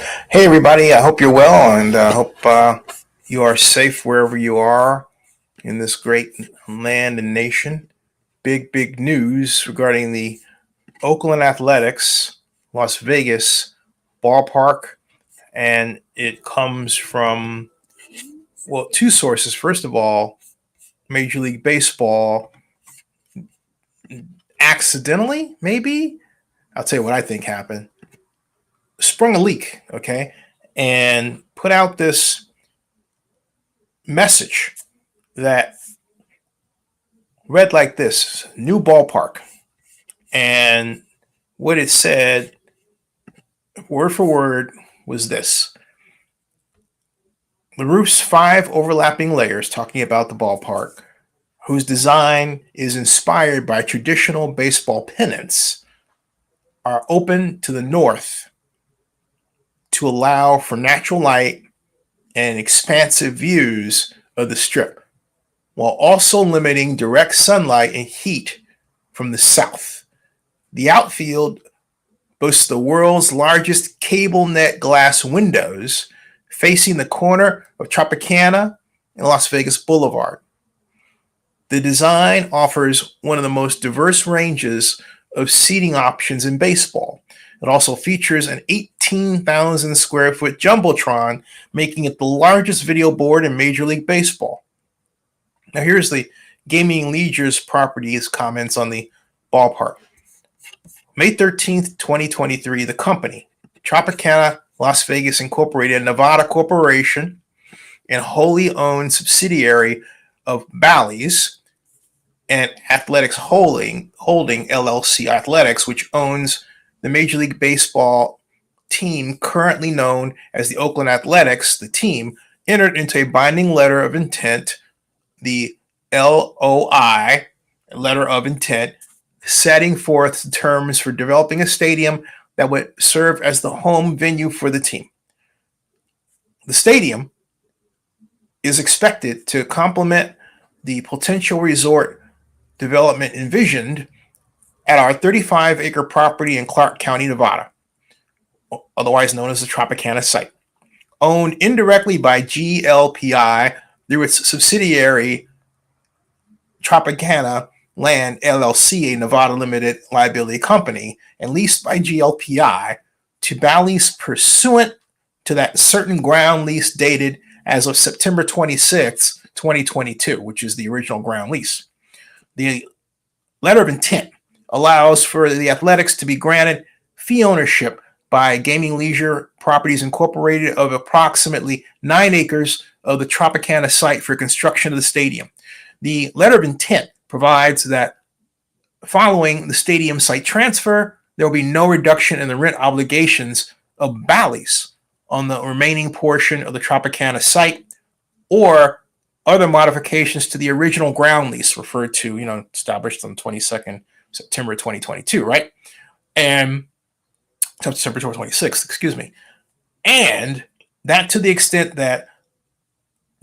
Hey, everybody. I hope you're well and hope you are safe wherever you are in this great land and nation. Big news regarding the Oakland Athletics, Las Vegas Ballpark. And it comes from, well, two sources. First of all, Major League Baseball accidentally, maybe, I'll tell you what I think happened, sprung a leak, okay, and put out this message that read like this: new ballpark. And what it said, word for word, was this: the roof's 5 overlapping layers, talking about the ballpark, whose design is inspired by traditional baseball pennants, are open to the north to allow for natural light and expansive views of the strip, while also limiting direct sunlight and heat from the south. The outfield boasts the world's largest cable net glass windows facing the corner of Tropicana and Las Vegas Boulevard. The design offers one of the most diverse ranges of seating options in baseball. It also features an 18,000 square foot jumbotron, making it the largest video board in Major League Baseball. Now, here's the Gaming Leisure's properties comments on the ballpark. May 13th, 2023, the company, Tropicana Las Vegas Incorporated, Nevada Corporation, and wholly owned subsidiary of Bally's and Athletics Holdings LLC Athletics, which owns the Major League Baseball team currently known as the Oakland Athletics. The team entered into a binding letter of intent, the LOI, letter of intent, setting forth the terms for developing a stadium that would serve as the home venue for the team. The stadium is expected to complement the potential resort development envisioned at our 35-acre property in Clark County, Nevada, otherwise known as the Tropicana site, owned indirectly by GLPI through its subsidiary Tropicana Land LLC, a Nevada limited liability company, and leased by GLPI to Bally's pursuant to that certain ground lease dated as of September 26, 2022, which is the original ground lease. The letter of intent allows for the Athletics to be granted fee ownership by Gaming Leisure Properties Incorporated of approximately 9 acres of the Tropicana site for construction of the stadium. The letter of intent provides that following the stadium site transfer, there will be no reduction in the rent obligations of Bally's on the remaining portion of the Tropicana site or other modifications to the original ground lease referred to, established on 22nd September 2022, right? And September 26th, excuse me. And that to the extent that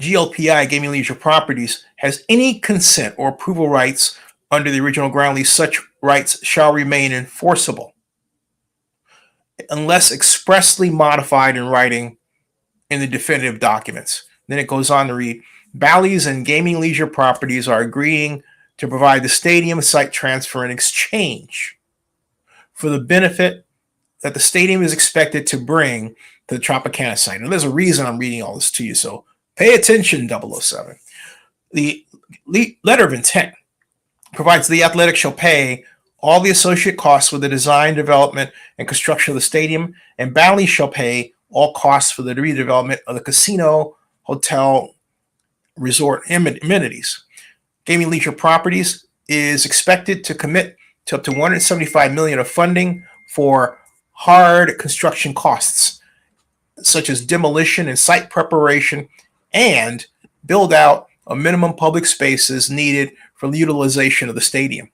GLPI, Gaming Leisure Properties, has any consent or approval rights under the original ground lease, such rights shall remain enforceable unless expressly modified in writing in the definitive documents. Then it goes on to read, Bally's and Gaming Leisure Properties are agreeing to provide the stadium site transfer in exchange for the benefit that the stadium is expected to bring to the Tropicana site. And there's a reason I'm reading all this to you, so pay attention, 007. The letter of intent provides the Athletics shall pay all the associate costs with the design, development, and construction of the stadium, and Bally shall pay all costs for the redevelopment of the casino, hotel, resort amenities. Gaming Leisure Properties is expected to commit to up to $175 million of funding for hard construction costs, such as demolition and site preparation, and build out a minimum public spaces needed for the utilization of the stadium.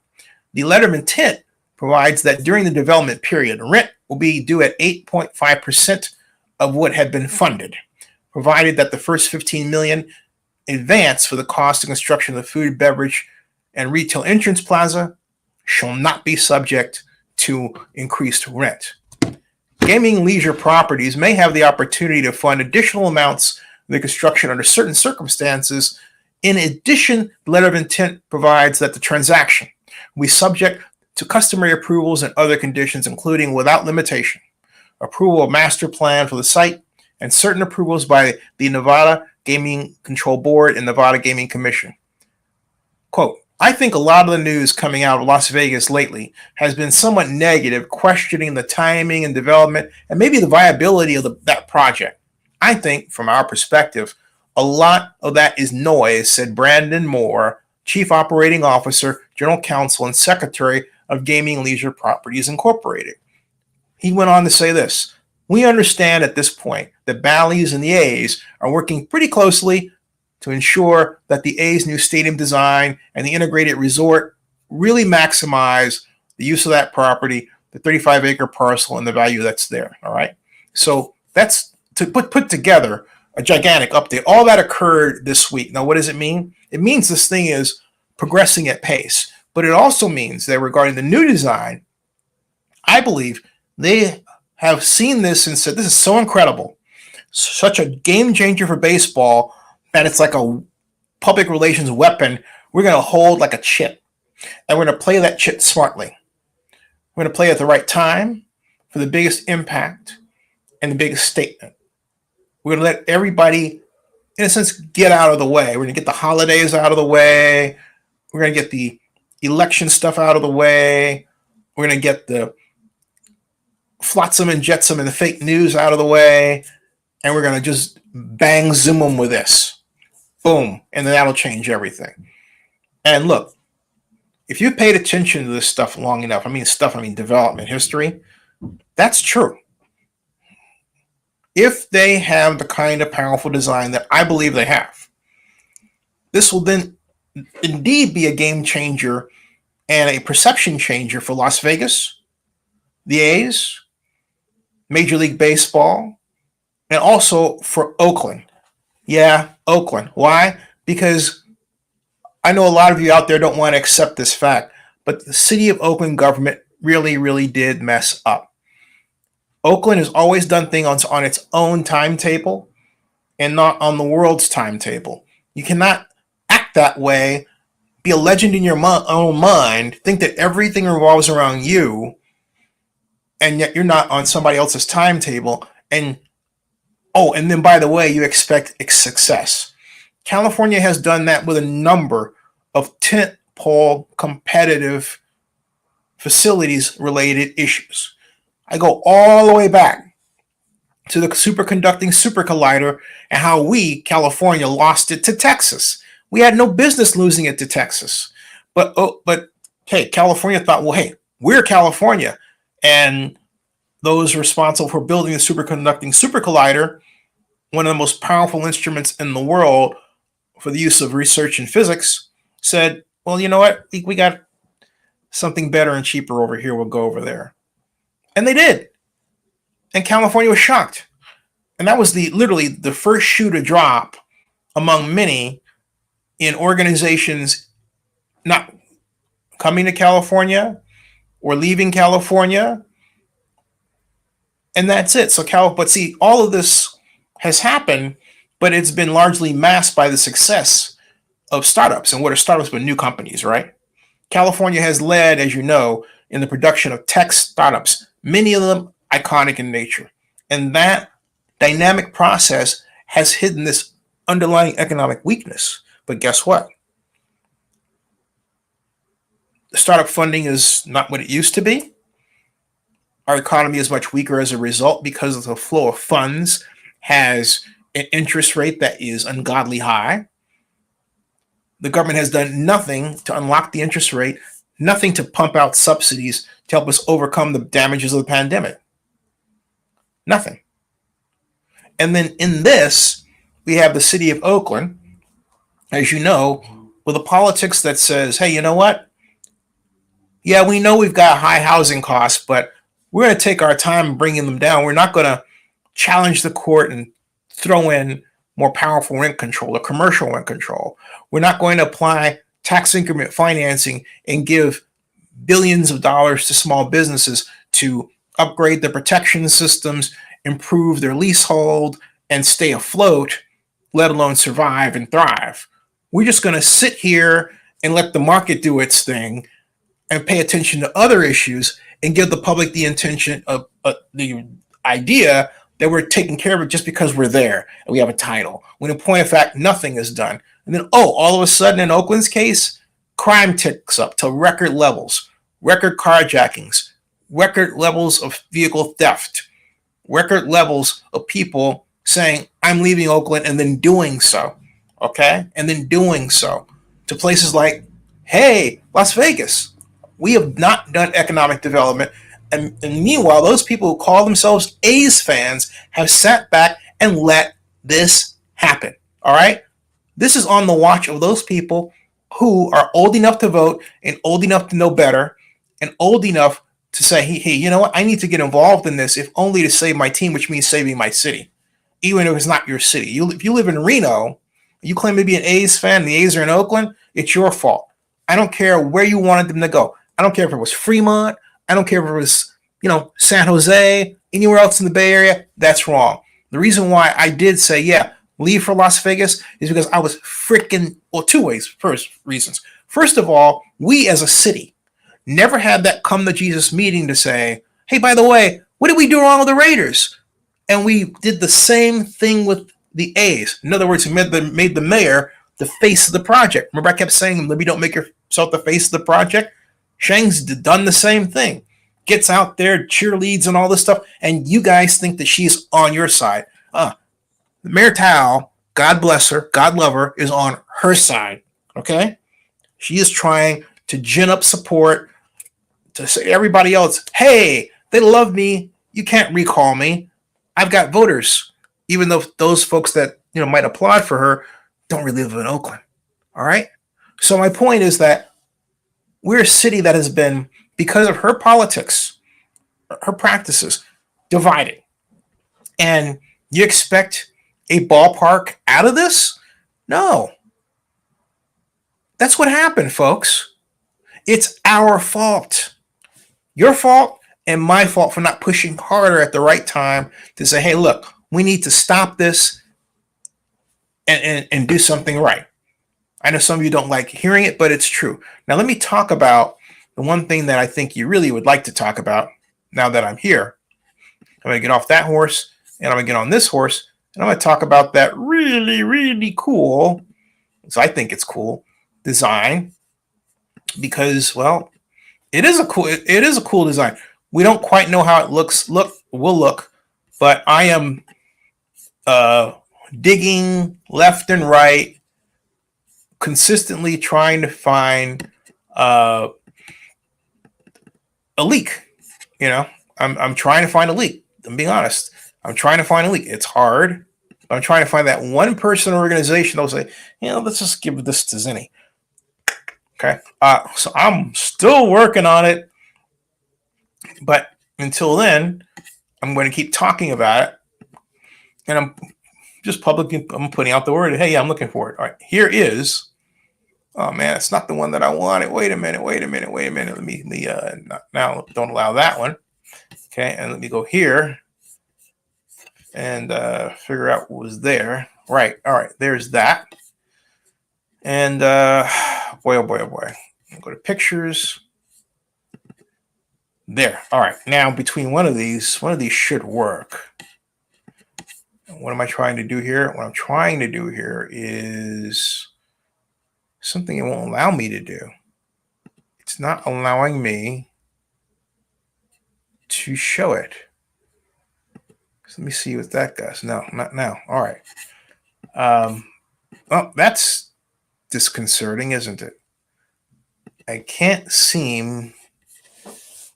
The letter of intent provides that during the development period, rent will be due at 8.5% of what had been funded, provided that the first $15 million advance for the cost of construction of the food, beverage, and retail entrance plaza shall not be subject to increased rent. gaming leisure properties may have the opportunity to fund additional amounts of the construction under certain circumstances. In addition, the letter of intent provides that the transaction will be subject to customary approvals and other conditions, including without limitation, approval of master plan for the site, and certain approvals by the Nevada Gaming Control Board and Nevada Gaming Commission. Quote, I think a lot of the news coming out of Las Vegas lately has been somewhat negative, questioning the timing and development and maybe the viability of that project. I think, from our perspective, a lot of that is noise, said Brandon Moore, Chief Operating Officer, General Counsel, and Secretary of Gaming Leisure Properties Incorporated. He went on to say this, we understand at this point that Bally's and the A's are working pretty closely to ensure that the A's new stadium design and the integrated resort really maximize the use of that property, the 35-acre parcel, and the value that's there. All right. So that's to put together a gigantic update. All that occurred this week. Now, what does it mean? It means this thing is progressing at pace, but it also means that regarding the new design, I believe they have seen this and said, this is so incredible, such a game changer for baseball, that it's like a public relations weapon we're going to hold like a chip. And we're going to play that chip smartly. We're going to play at the right time for the biggest impact and the biggest statement. We're going to let everybody, in a sense, get out of the way. We're going to get the holidays out of the way. We're going to get the election stuff out of the way. We're going to get the flotsam and jetsam and the fake news out of the way. And we're going to just bang zoom them with this. Boom. And then that'll change everything. And look, if you paid attention to this stuff long enough, I mean development history, that's true. If they have the kind of powerful design that I believe they have, this will then indeed be a game changer and a perception changer for Las Vegas, the A's, Major League Baseball, and also for Oakland. Yeah, Oakland. Why? Because I know a lot of you out there don't want to accept this fact, but the city of Oakland government really, really did mess up. Oakland has always done things on its own timetable and not on the world's timetable. You cannot act that way, be a legend in your own mind, think that everything revolves around you, and yet you're not on somebody else's timetable. And then by the way, you expect success. California has done that with a number of tentpole competitive facilities related issues. I go all the way back to the superconducting super collider and how we, California, lost it to Texas. We had no business losing it to Texas. But hey, California thought, well, hey, we're California. And those responsible for building the superconducting super collider, one of the most powerful instruments in the world for the use of research in physics, said, well, you know what? We got something better and cheaper over here. We'll go over there. And they did. And California was shocked. And that was literally the first shoe to drop among many in organizations not coming to California or leaving California. And that's it. But see, all of this has happened, but it's been largely masked by the success of startups. And what are startups but new companies, right? California has led, as you know, in the production of tech startups, many of them iconic in nature. And that dynamic process has hidden this underlying economic weakness. But guess what? The startup funding is not what it used to be. Our economy is much weaker as a result because the flow of funds has an interest rate that is ungodly high. The government has done nothing to unlock the interest rate, nothing to pump out subsidies to help us overcome the damages of the pandemic. Nothing. And then in this, we have the city of Oakland, as you know, with a politics that says, hey, you know what? Yeah, we know we've got high housing costs, but we're going to take our time bringing them down. We're not going to challenge the court and throw in more powerful rent control or commercial rent control. We're not going to apply tax increment financing and give billions of dollars to small businesses to upgrade the protection systems, improve their leasehold, and stay afloat, let alone survive and thrive. We're just going to sit here and let the market do its thing and pay attention to other issues and give the public the intention of the idea that we're taking care of it just because we're there and we have a title. When in point of fact, nothing is done. And then, all of a sudden in Oakland's case, crime ticks up to record levels, record carjackings, record levels of vehicle theft, record levels of people saying, I'm leaving Oakland, and then doing so. Okay? And then doing so to places like, hey, Las Vegas. We have not done economic development. And meanwhile, those people who call themselves A's fans have sat back and let this happen. All right? This is on the watch of those people who are old enough to vote and old enough to know better and old enough to say, hey, you know what? I need to get involved in this, if only to save my team, which means saving my city, even if it's not your city. If you live in Reno, you claim to be an A's fan, and the A's are in Oakland, it's your fault. I don't care where you wanted them to go. I don't care if it was Fremont. I don't care if it was, San Jose, anywhere else in the Bay Area. That's wrong. The reason why I did say, leave for Las Vegas is because I was two ways. First reasons. First of all, we as a city never had that come to Jesus meeting to say, hey, by the way, what did we do wrong with the Raiders? And we did the same thing with the A's. In other words, we made the mayor the face of the project. Remember, I kept saying, Libby, don't make yourself the face of the project. Shang's done the same thing. Gets out there, cheerleads and all this stuff, and you guys think that she's on your side. Mayor Tao, God bless her, God love her, is on her side. Okay? She is trying to gin up support to say to everybody else, hey, they love me. You can't recall me. I've got voters. Even though those folks that might applaud for her don't really live in Oakland. All right? So my point is that we're a city that has been, because of her politics, her practices, divided. And you expect a ballpark out of this? No. That's what happened, folks. It's our fault. Your fault and my fault for not pushing harder at the right time to say, hey, look, we need to stop this and do something right. I know some of you don't like hearing it, but it's true. Now, let me talk about the one thing that I think you really would like to talk about now that I'm here. I'm going to get off that horse, and I'm going to get on this horse, and I'm going to talk about that really, really cool, so I think it's cool, design, because, well, it is a cool design. We don't quite know how it will look, but I am digging left and right, consistently trying to find a leak. I'm trying to find a leak. I'm being honest. I'm trying to find a leak. It's hard. I'm trying to find that one person or organization that will say, let's just give this to Zinni. Okay. So I'm still working on it. But until then, I'm going to keep talking about it. And I'm just publicly, I'm putting out the word, hey, I'm looking for it. All right. Here is. Oh man, it's not the one that I wanted. Wait a minute. Let me now don't allow that one. Okay, and let me go here and figure out what was there. Right. All right. There's that. And boy, oh boy, oh boy. I'll go to pictures. There. All right. Now between one of these should work. What am I trying to do here? What I'm trying to do here is something it won't allow me to do. It's not allowing me to show it. So let me see what that does. No, not now. All right. Oh, that's disconcerting, isn't it? I can't seem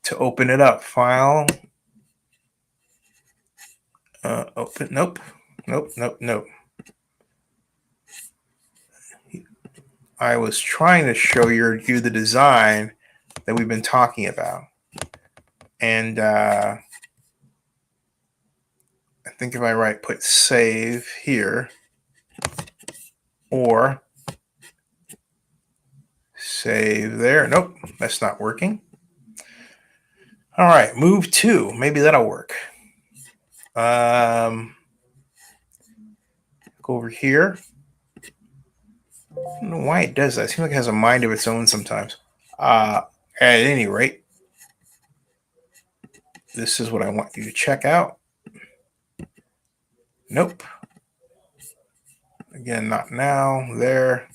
to open it up. File. Open. Nope. I was trying to show you the design that we've been talking about. And I think if I put save here or save there. Nope, that's not working. All right, move 2. Maybe that'll work. Go over here. I don't know why it does that. It seems like it has a mind of its own sometimes. At any rate, this is what I want you to check out. Nope. Again, not now. There.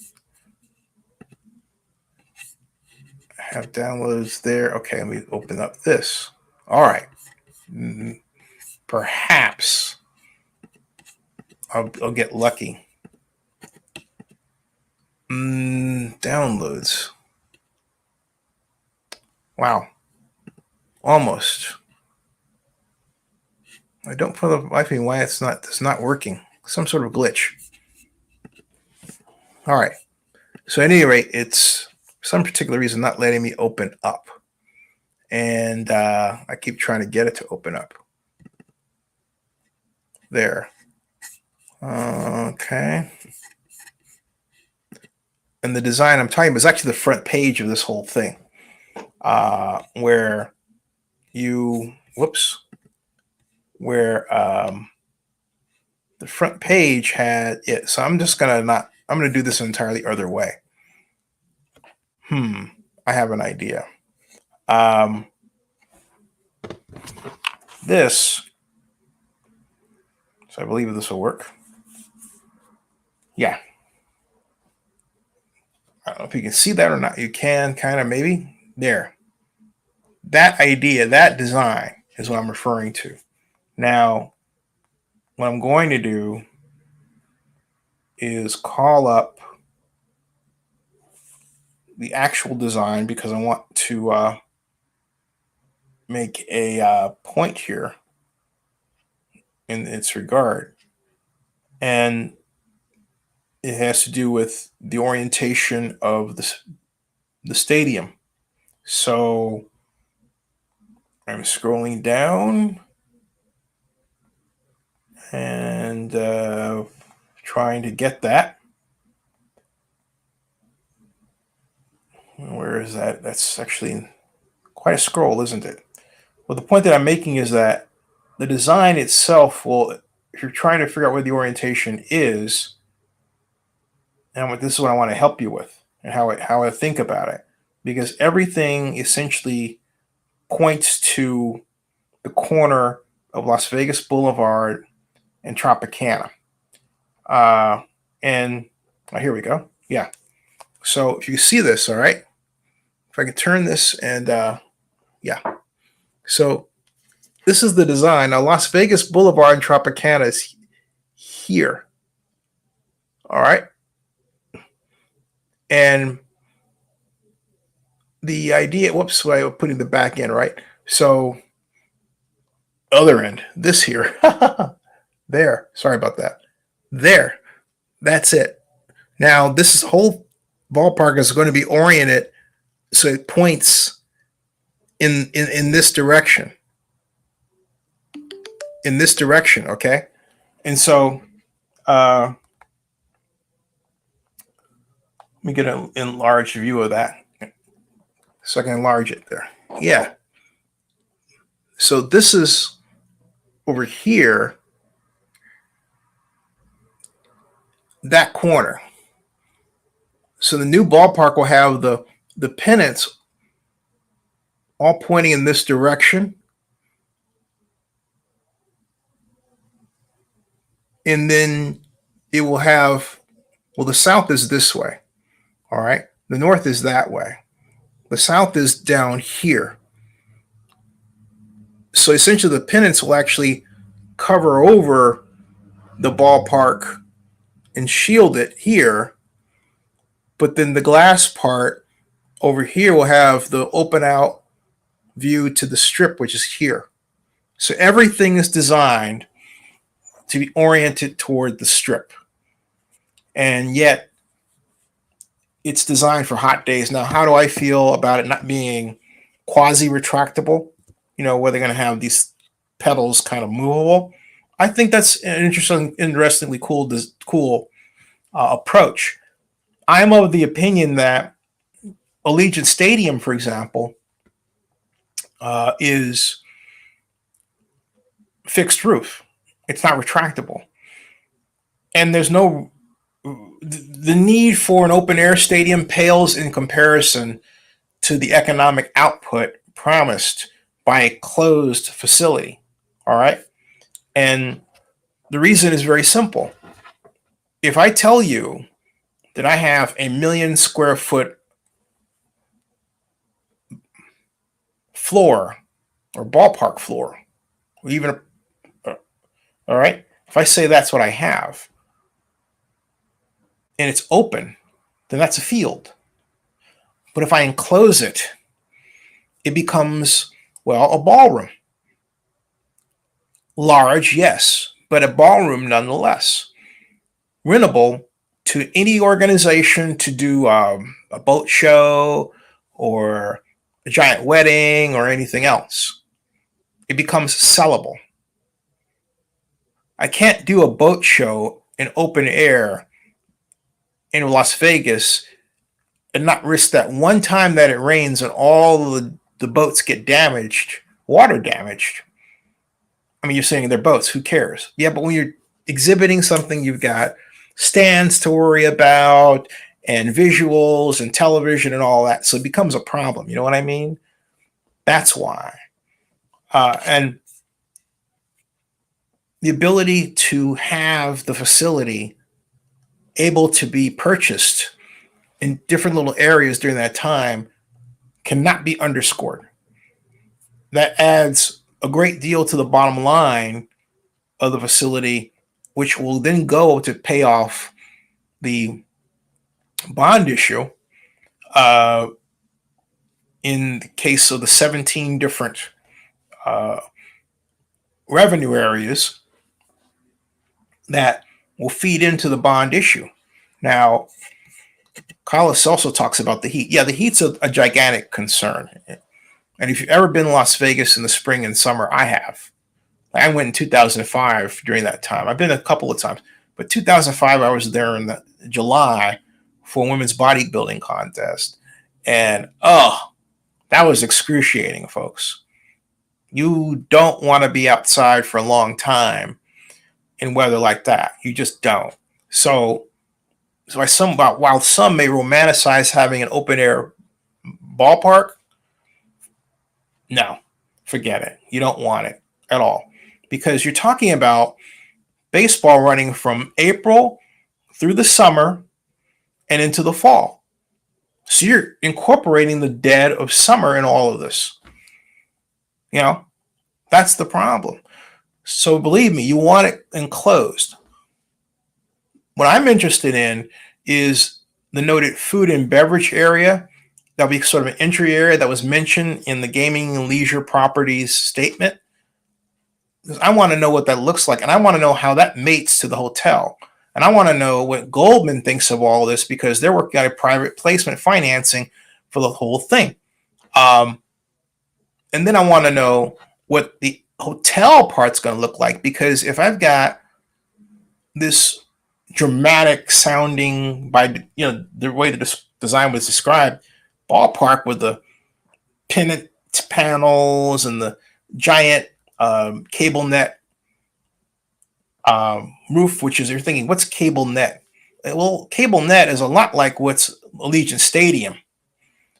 I have downloads there. Okay, let me open up this. All right. Perhaps I'll get lucky. Downloads. Wow. Almost. I don't for the life of me why it's not working. Some sort of glitch. All right. So at any rate, it's for some particular reason not letting me open up. And I keep trying to get it to open up. There. Okay. And the design I'm talking about is actually the front page of this whole thing. Where the front page had it. So I'm just I'm gonna do this entirely other way. I have an idea. This, so I believe this will work. Yeah. I don't know if you can see that or not. You can kind of maybe there. That idea, that design is what I'm referring to. Now, what I'm going to do is call up the actual design because I want to make a point here in its regard. And it has to do with the orientation of the stadium. So I'm scrolling down and trying to get that. Where is that? That's actually quite a scroll, isn't it? Well, the point that I'm making is that the design itself will, if you're trying to figure out where the orientation is, and this is what I want to help you with and how I think about it, because everything essentially points to the corner of Las Vegas Boulevard and Tropicana. And here we go. Yeah. So if you see this, all right, if I can turn this and yeah. So this is the design. Now Las Vegas Boulevard and Tropicana is here. All right. And the idea, whoops, I was putting the back end, right? So other end, this here. There. Sorry about that. There. That's it. Now this whole ballpark is going to be oriented so it points in this direction. In this direction, okay? And so let me get an enlarged view of that. So I can enlarge it there. Yeah. So this is over here, that corner. So the new ballpark will have the pennants all pointing in this direction. And then it will have, well, the south is this way. All right. The north is that way. The south is down here. So essentially the pennants will actually cover over the ballpark and shield it here. But then the glass part over here will have the open out view to the strip, which is here. So everything is designed to be oriented toward the strip. And yet it's designed for hot days. Now, how do I feel about it not being quasi-retractable? You know, where they're going to have these pedals kind of movable. I think that's an interestingly cool approach. I'm of the opinion that Allegiant Stadium, for example, is fixed roof. It's not retractable. And there's no, the need for an open air stadium pales in comparison to the economic output promised by a closed facility. All right. And the reason is very simple. If I tell you that I have a 1,000,000 square foot floor or ballpark floor, or even, all right, if I say that's what I have and it's open, then that's a field. But if I enclose it, it becomes, well, a ballroom. Large, yes, but a ballroom nonetheless. Rentable to any organization to do a boat show or a giant wedding or anything else. It becomes sellable. I can't do a boat show in open air in Las Vegas and not risk that one time that it rains and all the boats get damaged, water damaged. I mean, you're saying they're boats, who cares? Yeah, but when you're exhibiting something, you've got stands to worry about and visuals and television and all that. So it becomes a problem. You know what I mean? That's why. And the ability to have the facility able to be purchased in different little areas during that time cannot be underscored. That adds a great deal to the bottom line of the facility, which will then go to pay off the bond issue in the case of the 17 different revenue areas that will feed into the bond issue. Now, Carlos also talks about the heat. Yeah, the heat's a gigantic concern. And if you've ever been to Las Vegas in the spring and summer, I have. I went in 2005 during that time. I've been a couple of times, but 2005 I was there in July for a women's bodybuilding contest, and that was excruciating, folks. You don't want to be outside for a long time in weather like that. You just don't. So while some may romanticize having an open air ballpark, no, forget it. You don't want it at all, because you're talking about baseball running from April through the summer and into the fall. So you're incorporating the dead of summer in all of this. You know, that's the problem. So believe me, you want it enclosed. What I'm interested in is the noted food and beverage area. That'll be sort of an entry area that was mentioned in the gaming and leisure properties statement. Because I want to know what that looks like, and I want to know how that mates to the hotel. And I want to know what Goldman thinks of all this, because they're working on a private placement financing for the whole thing. And then I want to know what the hotel part's going to look like, because if I've got this dramatic sounding, by the way the design was described, ballpark with the pennant panels and the giant cable net roof, which is, you're thinking, what's cable net? Well, cable net is a lot like what's Allegiant Stadium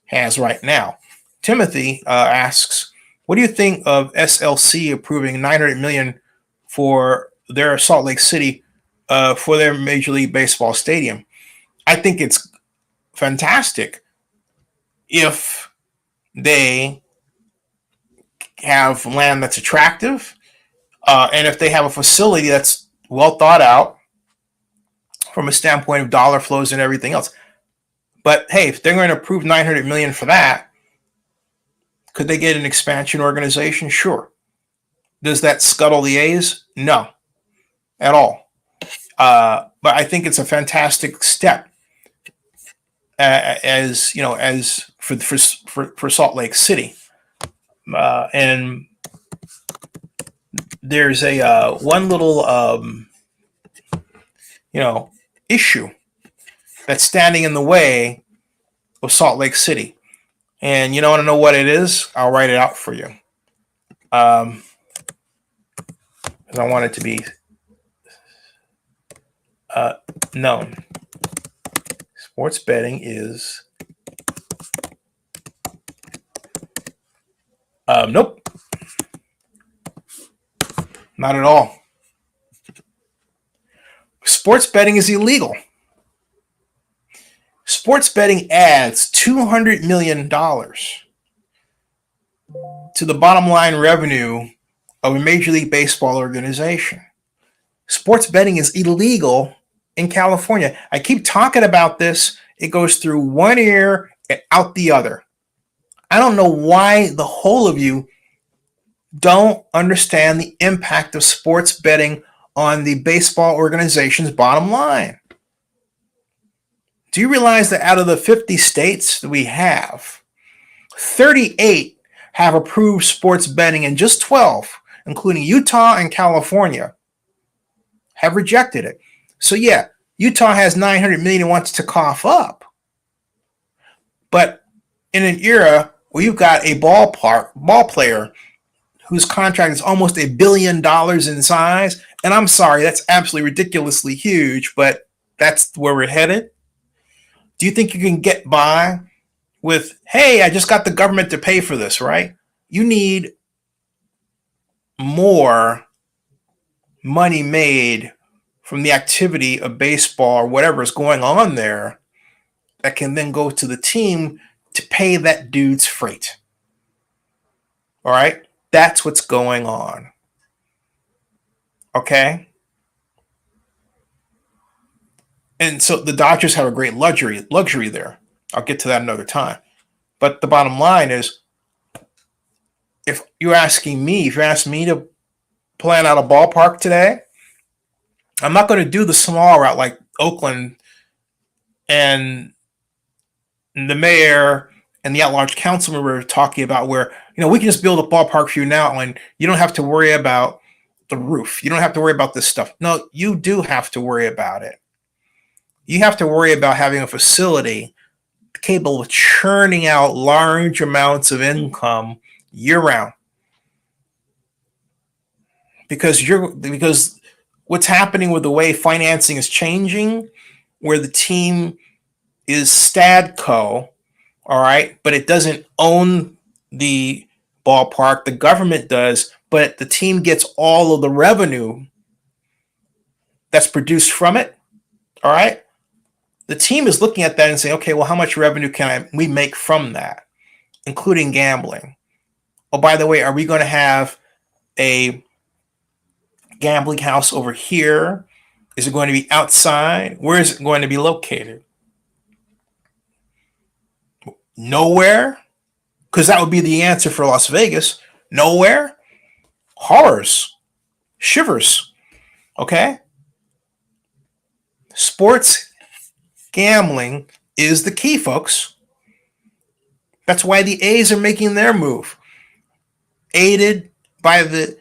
has right now. Timothy asks, what do you think of SLC approving $900 million for their Salt Lake City for their Major League Baseball stadium? I think it's fantastic if they have land that's attractive, and if they have a facility that's well thought out from a standpoint of dollar flows and everything else. But hey, if they're going to approve $900 million for that, could they get an expansion organization? Sure. Does that scuttle the A's? No, at all. But I think it's a fantastic step, as for Salt Lake City. And there's a one little issue that's standing in the way of Salt Lake City, And you don't want to know what it is? I'll write it out for you. Because I want it to be known. Sports betting is nope, not at all. Sports betting is illegal. Sports betting adds $200 million to the bottom line revenue of a Major League Baseball organization. Sports betting is illegal in California. I keep talking about this. It goes through one ear and out the other. I don't know why the whole of you don't understand the impact of sports betting on the baseball organization's bottom line. Do you realize that out of the 50 states that we have, 38 have approved sports betting and just 12, including Utah and California, have rejected it. So yeah, Utah has 900 million and wants to cough up. But in an era where you've got a ball player whose contract is almost $1 billion in size, and I'm sorry, that's absolutely ridiculously huge, but that's where we're headed. Do you think you can get by with, hey, I just got the government to pay for this, right? You need more money made from the activity of baseball or whatever is going on there that can then go to the team to pay that dude's freight. All right? That's what's going on. Okay? And so the Dodgers have a great luxury there. I'll get to that another time. But the bottom line is, if you're asking me to plan out a ballpark today, I'm not going to do the small route like Oakland and the mayor and the at-large councilman were talking about, where, we can just build a ballpark for you now and you don't have to worry about the roof. You don't have to worry about this stuff. No, you do have to worry about it. You have to worry about having a facility capable of churning out large amounts of income year-round. Because what's happening with the way financing is changing, where the team is Stadco, all right, but it doesn't own the ballpark. The government does, but the team gets all of the revenue that's produced from it, all right? The team is looking at that and saying, okay, well, how much revenue can we make from that, including gambling? Oh, by the way, are we going to have a gambling house over here? Is it going to be outside? Where is it going to be located? Nowhere? Because that would be the answer for Las Vegas. Nowhere? Horrors. Shivers. Okay? Sports gambling is the key, folks. That's why the A's are making their move, aided by the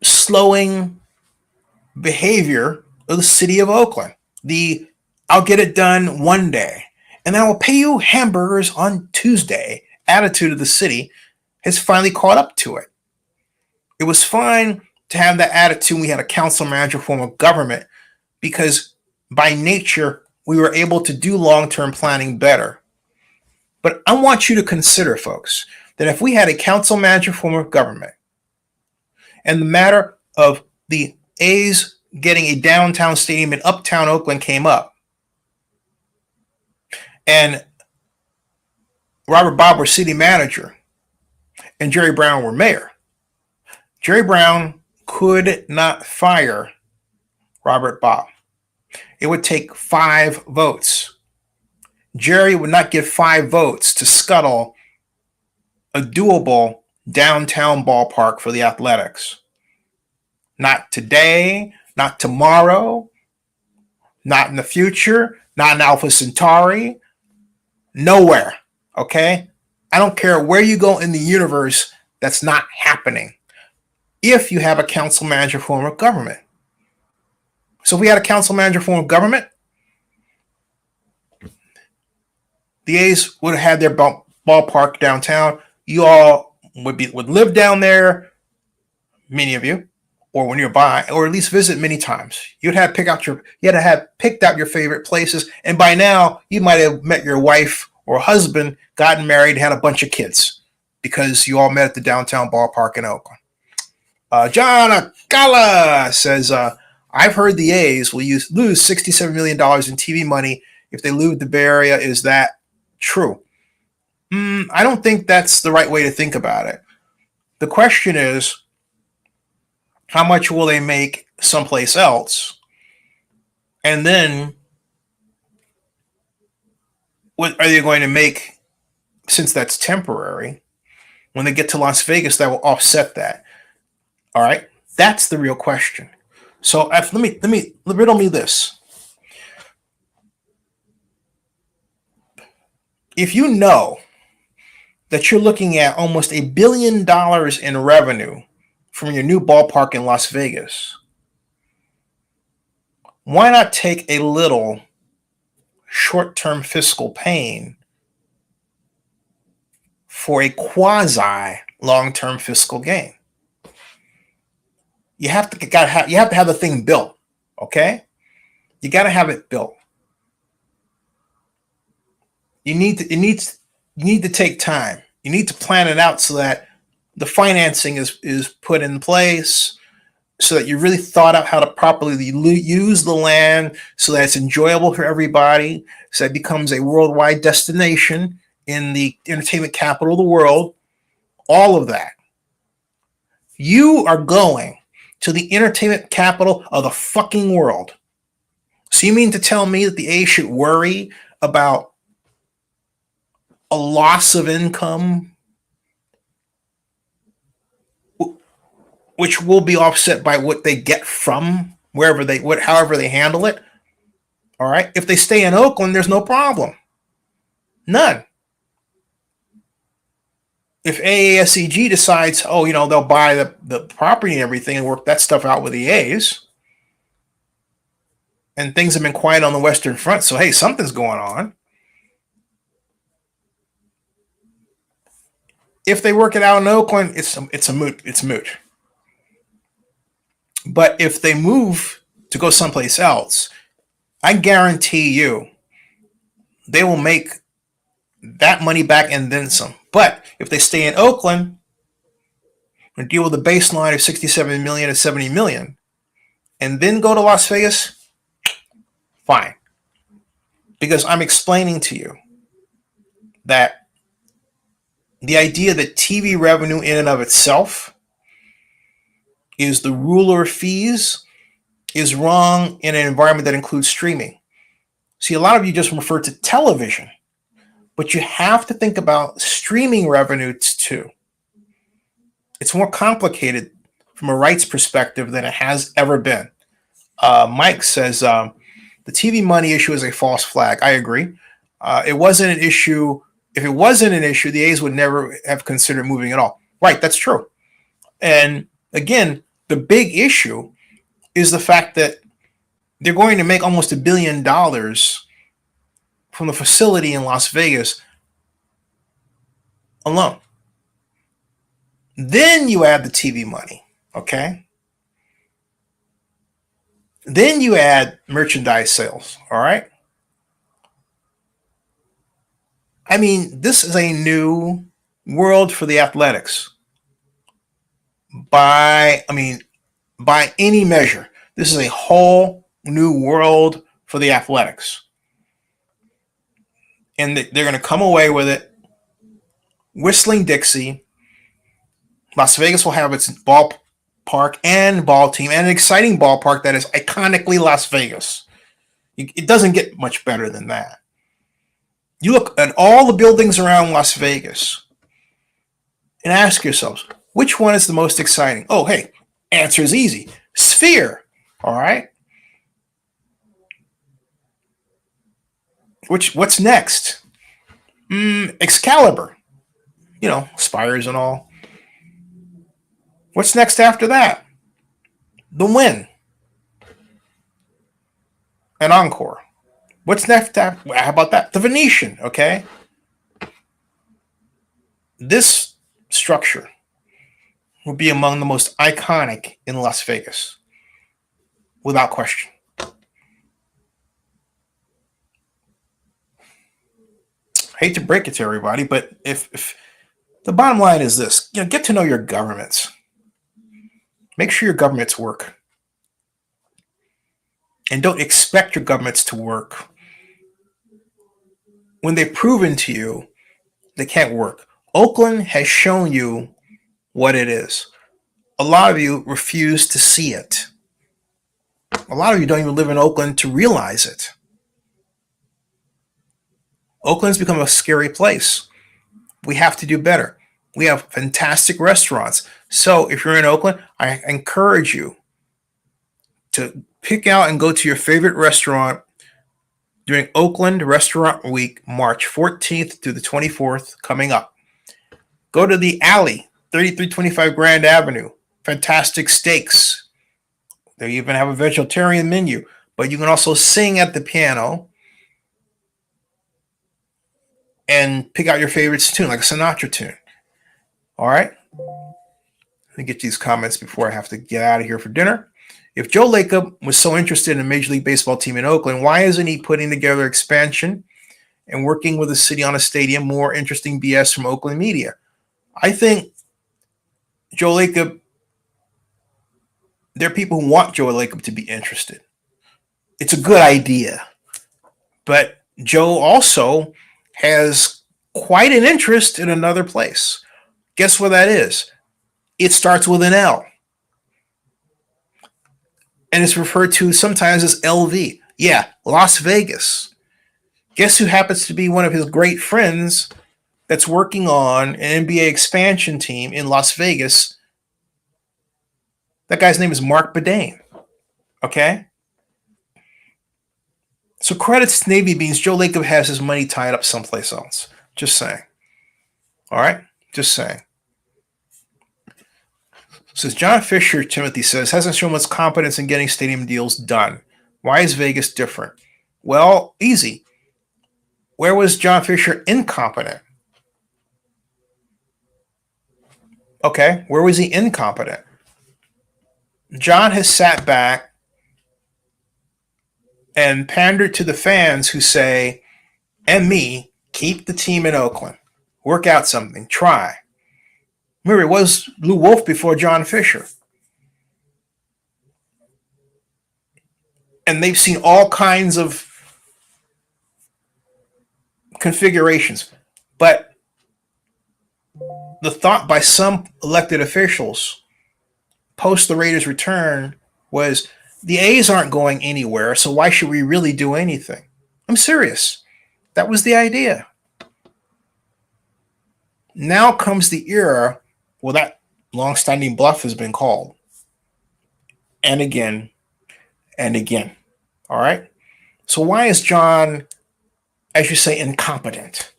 slowing behavior of the city of Oakland. I'll get it done one day, and I will pay you hamburgers on Tuesday attitude of the city has finally caught up to it. It was fine to have that attitude when we had a council manager form of government, because by nature, we were able to do long-term planning better. But I want you to consider, folks, that if we had a council manager form of government and the matter of the A's getting a downtown stadium in uptown Oakland came up, and Robert Bob were city manager and Jerry Brown were mayor, Jerry Brown could not fire Robert Bob. It would take 5 votes. Jerry would not give 5 votes to scuttle a doable downtown ballpark for the Athletics. Not today, not tomorrow, not in the future, not in Alpha Centauri, nowhere, okay? I don't care where you go in the universe, that's not happening if you have a council manager form of government. So if we had a council manager form of government, the A's would have had their ballpark downtown, you all would live down there, many of you, or when you're by, or at least visit many times. You had to have picked out your favorite places, and by now you might have met your wife or husband, gotten married, had a bunch of kids because you all met at the downtown ballpark in Oakland. John Akala says, I've heard the A's will lose $67 million in TV money if they leave the Bay Area. Is that true? I don't think that's the right way to think about it. The question is, how much will they make someplace else? And then what are they going to make, since that's temporary, when they get to Las Vegas that will offset that? All right, that's the real question. So let me riddle me this. If you know that you're looking at almost $1 billion in revenue from your new ballpark in Las Vegas, why not take a little short-term fiscal pain for a quasi long-term fiscal gain? You have to have the thing built, okay? You got to have it built. You need to take time. You need to plan it out so that the financing is put in place, so that you really thought out how to properly use the land, so that it's enjoyable for everybody, so that it becomes a worldwide destination in the entertainment capital of the world. All of that. You are going to the entertainment capital of the fucking world. So you mean to tell me that the A should worry about a loss of income, which will be offset by what they get from however they handle it? All right. If they stay in Oakland, there's no problem. None. If AASEG decides, they'll buy the property and everything and work that stuff out with the A's, and things have been quiet on the Western Front, so hey, something's going on. If they work it out in Oakland, it's moot. But if they move to go someplace else, I guarantee you they will make that money back and then some. But if they stay in Oakland and deal with the baseline of 67 million and 70 million and then go to Las Vegas, fine. Because I'm explaining to you that the idea that TV revenue in and of itself is the ruler of fees is wrong in an environment that includes streaming. See, a lot of you just refer to television, but you have to think about streaming revenues too. It's more complicated from a rights perspective than it has ever been. Mike says the TV money issue is a false flag. I agree. It wasn't an issue. If it wasn't an issue, the A's would never have considered moving at all. Right, that's true. And again, the big issue is the fact that they're going to make almost $1 billion from the facility in Las Vegas alone. Then you add the TV money, okay? Then you add merchandise sales, all right? I mean, this is a new world for the Athletics. By any measure, this is a whole new world for the Athletics. And they're going to come away with it whistling Dixie. Las Vegas will have its ballpark and ball team, and an exciting ballpark that is iconically Las Vegas. It doesn't get much better than that. You look at all the buildings around Las Vegas and ask yourselves, which one is the most exciting? Oh, hey, answer is easy. Sphere, all right? What's next? Excalibur, spires and all. What's next after that? The Win and Encore. What's next after? How about that? The Venetian, okay? This structure will be among the most iconic in Las Vegas, without question. I hate to break it to everybody, but if the bottom line is this, get to know your governments. Make sure your governments work. And don't expect your governments to work when they've proven to you they can't work. Oakland has shown you what it is. A lot of you refuse to see it. A lot of you don't even live in Oakland to realize it. Oakland's become a scary place. We have to do better. We have fantastic restaurants. So if you're in Oakland, I encourage you to pick out and go to your favorite restaurant during Oakland Restaurant Week, March 14th through the 24th, coming up. Go to the Alley, 3325 Grand Avenue. Fantastic steaks. They even have a vegetarian menu, but you can also sing at the piano and pick out your favorite tune, like a Sinatra tune. All right? Let me get these comments before I have to get out of here for dinner. If Joe Lacob was so interested in a Major League Baseball team in Oakland, why isn't he putting together expansion and working with the city on a stadium? More interesting BS from Oakland media. I think Joe Lacob, there are people who want Joe Lacob to be interested. It's a good idea. But Joe also has quite an interest in another place. Guess what that is? It starts with an L. And it's referred to sometimes as LV. Yeah, Las Vegas. Guess who happens to be one of his great friends that's working on an NBA expansion team in Las Vegas? That guy's name is Mark Bedane. Okay? So credits to Navy Beans. Joe Lacob has his money tied up someplace else. Just saying. All right? Just saying. Says John Fisher, Timothy says, hasn't shown much competence in getting stadium deals done. Why is Vegas different? Well, easy. Where was John Fisher incompetent? Okay, where was he incompetent? John has sat back and pandered to the fans who say, and me, keep the team in Oakland. Work out something. Try. Remember, it was Lou Wolf before John Fisher. And they've seen all kinds of configurations. But the thought by some elected officials post the Raiders' return was the A's aren't going anywhere, so why should we really do anything? I'm serious. That was the idea. Now comes the era where that long-standing bluff has been called. And again, and again. All right? So why is John, as you say, incompetent?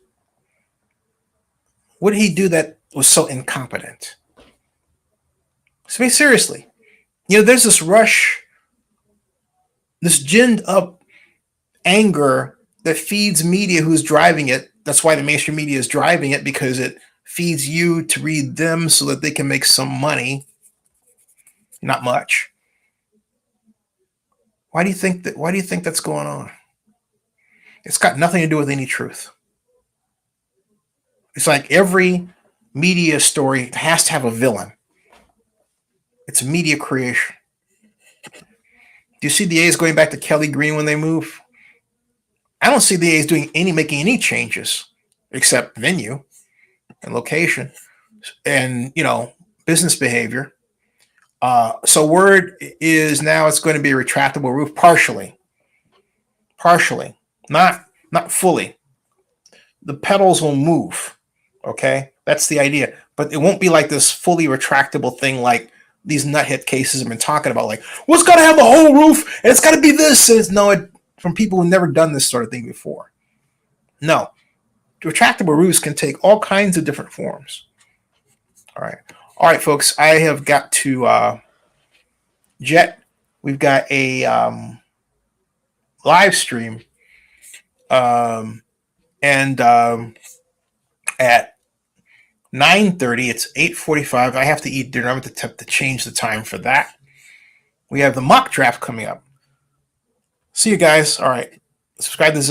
What did he do that was so incompetent? So, I mean, seriously. There's this rush, this ginned up anger that feeds media who's driving it. That's why the mainstream media is driving it, because it feeds you to read them so that they can make some money. Not much. Why do you think that's going on? It's got nothing to do with any truth. It's like every media story has to have a villain. It's media creation. Do you see the A's going back to Kelly Green when they move? I don't see the A's making any changes except venue and location and business behavior. So word is now it's going to be a retractable roof, partially, not fully. The pedals will move. Okay, that's the idea, but it won't be like this fully retractable thing like these nuthead cases have been talking about. Like, well, it's got to have the whole roof, and it's got to be this. And from people who've never done this sort of thing before. No, retractable roofs can take all kinds of different forms. All right, folks. I have got to jet. We've got a live stream, and at 9:30. It's 8:45. I have to eat dinner. I'm going to attempt to change the time for that. We have the mock draft coming up. See you guys. All right. Subscribe to